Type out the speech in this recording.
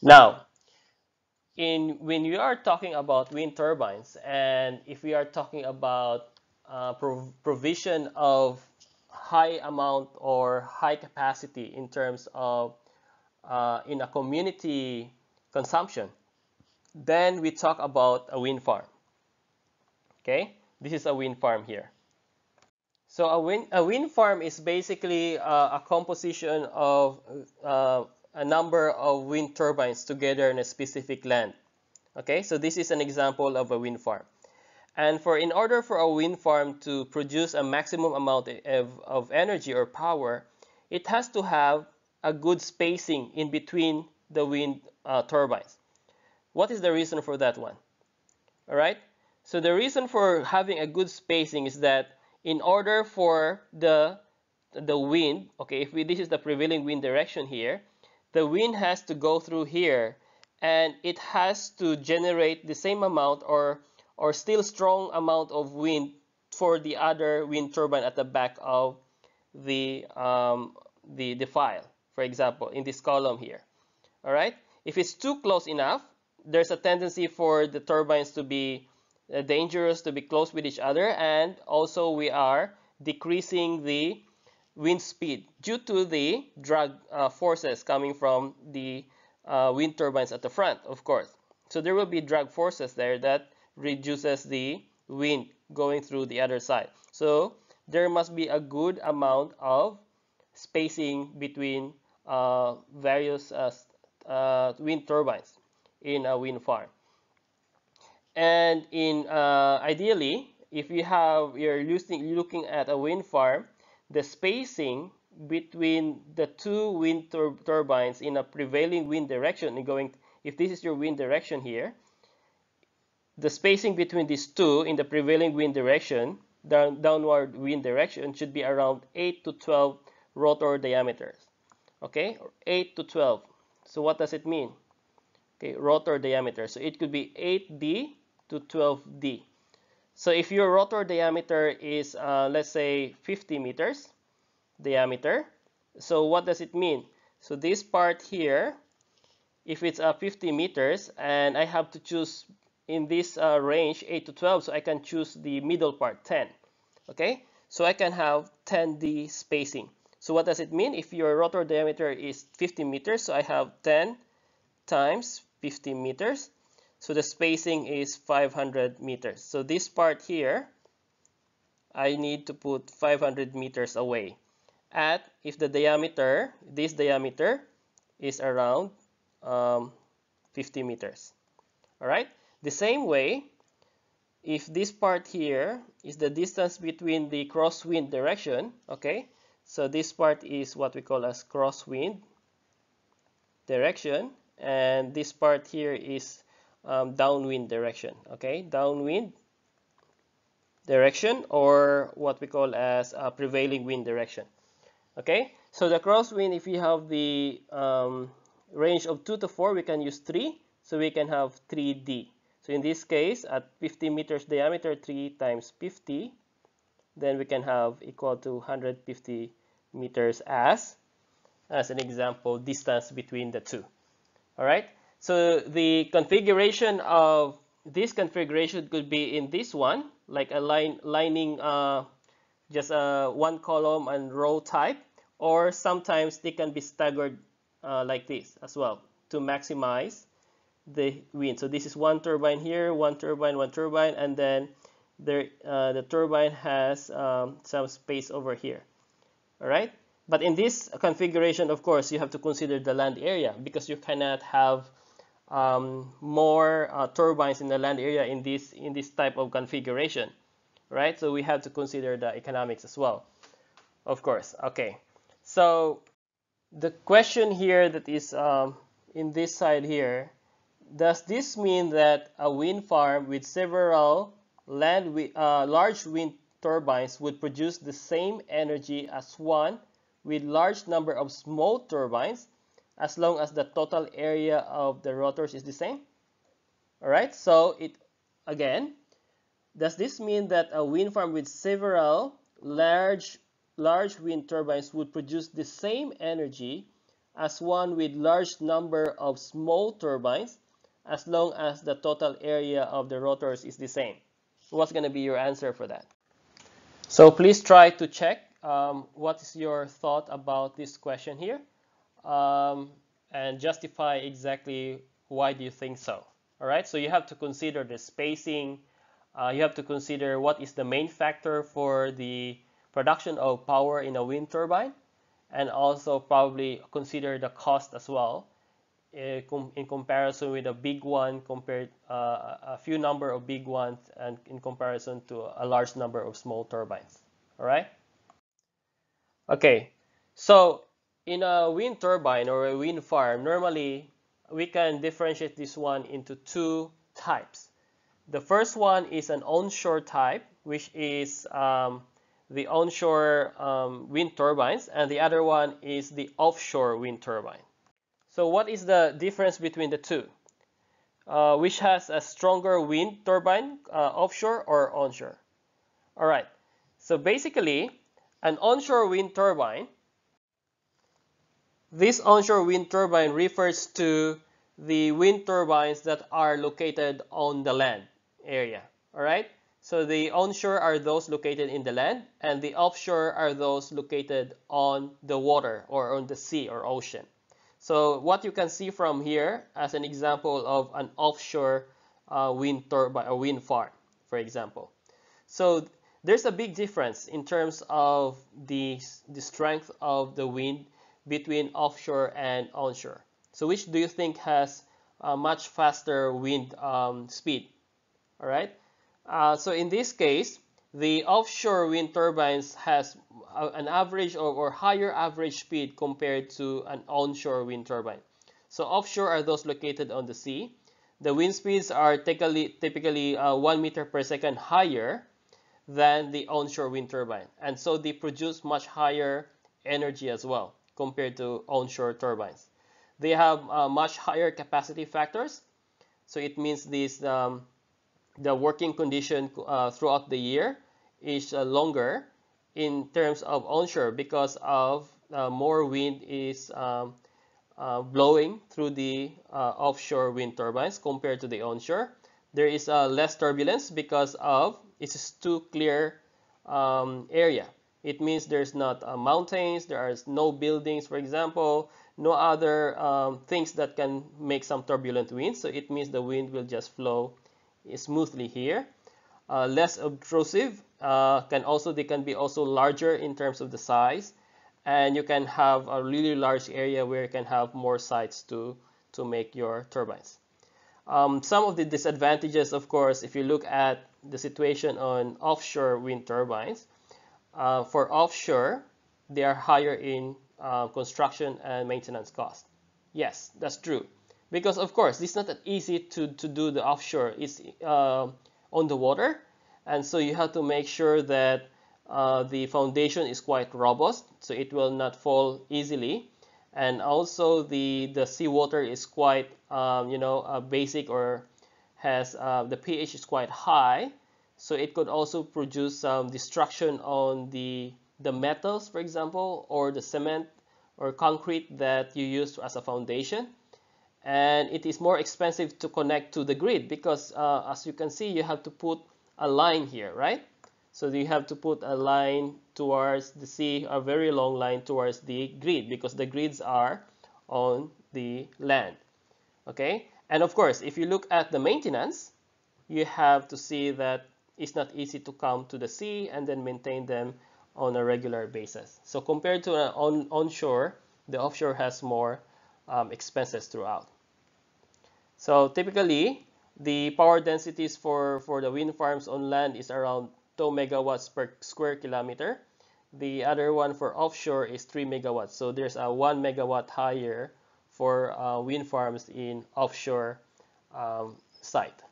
Now, when we are talking about wind turbines, and if we are talking about provision of high amount or high capacity in terms of in a community consumption, then we talk about a wind farm. Okay, this is a wind farm here. So a wind farm is basically a composition of a number of wind turbines together in a specific land. Okay, so this is an example of a wind farm. And in order for a wind farm to produce a maximum amount of energy or power, it has to have a good spacing in between the wind turbines. What is the reason for that one? All right. So the reason for having a good spacing is that in order for the wind, okay, this is the prevailing wind direction here, the wind has to go through here, and it has to generate the same amount or still strong amount of wind for the other wind turbine at the back of the file. For example, in this column here. All right. If it's too close enough, there's a tendency for the turbines to be dangerous, to be close with each other, and also we are decreasing the wind speed due to the drag forces coming from the wind turbines at the front, of course. So there will be drag forces there that reduces the wind going through the other side. So there must be a good amount of spacing between various wind turbines in a wind farm. And ideally, if you're looking at a wind farm, the spacing between the two wind turbines in a prevailing wind direction, if this is your wind direction here, the spacing between these two in the prevailing wind direction, downward wind direction, should be around 8 to 12 rotor diameters. Okay, 8 to 12. So what does it mean? Okay, rotor diameter. So it could be 8D to 12D. So if your rotor diameter is, let's say, 50 meters diameter, so what does it mean? So this part here, if it's 50 meters, and I have to choose in this range 8 to 12, so I can choose the middle part, 10. Okay, so I can have 10D spacing. So what does it mean? If your rotor diameter is 50 meters, so I have 10 times 50 meters. So the spacing is 500 meters. So this part here, I need to put 500 meters away. If the diameter, this diameter is around 50 meters. All right. The same way, if this part here is the distance between the crosswind direction, okay, so this part is what we call as crosswind direction, and this part here is downwind direction. Okay, downwind direction, or what we call as prevailing wind direction. Okay, so the crosswind, if we have the range of 2 to 4, we can use 3, so we can have 3D. So in this case, at 50 meters diameter, 3 times 50, then we can have equal to 150 meters as an example distance between the two. All right. So the configuration of this configuration could be in this one, like a lining just one column and row type, or sometimes they can be staggered like this as well to maximize the wind. So this is one turbine here, one turbine, and then the turbine has some space over here. All right. But in this configuration, of course, you have to consider the land area, because you cannot have more turbines in the land area in this type of configuration, right? So we have to consider the economics as well, of course. Okay, so the question here that is in this side here, does this mean that a wind farm with several large wind turbines would produce the same energy as one with large number of small turbines, as long as the total area of the rotors is the same? All right, so again, does this mean that a wind farm with several large wind turbines would produce the same energy as one with large number of small turbines as long as the total area of the rotors is the same? What's going to be your answer for that? So please try to check what is your thought about this question here, um, and justify exactly why do you think so. All right, so you have to consider the spacing. You have to consider what is the main factor for the production of power in a wind turbine, and also probably consider the cost as well in comparison with a big one compared a few number of big ones and in comparison to a large number of small turbines. All right. Okay. So in a wind turbine or a wind farm, normally we can differentiate this one into two types. The first one is an onshore type, which is the onshore wind turbines, and the other one is the offshore wind turbine. So what is the difference between the two? Which has a stronger wind turbine, offshore or onshore? All right. So basically, an onshore wind turbine, this onshore wind turbine refers to the wind turbines that are located on the land area. All right. So the onshore are those located in the land, and the offshore are those located on the water or on the sea or ocean. So what you can see from here as an example of an offshore wind turbine or wind farm, for example. So there's a big difference in terms of the strength of the wind between offshore and onshore. So which do you think has a much faster wind speed? All right. So in this case, the offshore wind turbines has an average or higher average speed compared to an onshore wind turbine. So offshore are those located on the sea. The wind speeds are typically 1 meter per second higher than the onshore wind turbine. And so they produce much higher energy as well compared to onshore turbines. They have much higher capacity factors. So it means the working condition throughout the year is longer in terms of onshore because of more wind is blowing through the offshore wind turbines compared to the onshore. There is less turbulence because of it's too clear area. It means there's not mountains, there are no buildings, for example, no other things that can make some turbulent winds. So it means the wind will just flow smoothly here. Less obtrusive, they can be also larger in terms of the size, and you can have a really large area where you can have more sites to make your turbines. Some of the disadvantages, of course, if you look at the situation on offshore wind turbines, for offshore, they are higher in construction and maintenance cost. Yes, that's true. Because, of course, it's not that easy to do the offshore. It's on the water. And so you have to make sure that the foundation is quite robust, so it will not fall easily. And also the seawater is quite, basic or has the pH is quite high. So it could also produce some destruction on the metals, for example, or the cement or concrete that you use as a foundation. And it is more expensive to connect to the grid because as you can see, you have to put a line here, right? So you have to put a line towards the sea, a very long line towards the grid because the grids are on the land. Okay, and of course, if you look at the maintenance, you have to see that it's not easy to come to the sea and then maintain them on a regular basis. So compared to an onshore, the offshore has more expenses throughout. So typically, the power densities for the wind farms on land is around 2 megawatts per square kilometer. The other one for offshore is 3 megawatts. So there's a 1 megawatt higher for wind farms in offshore site.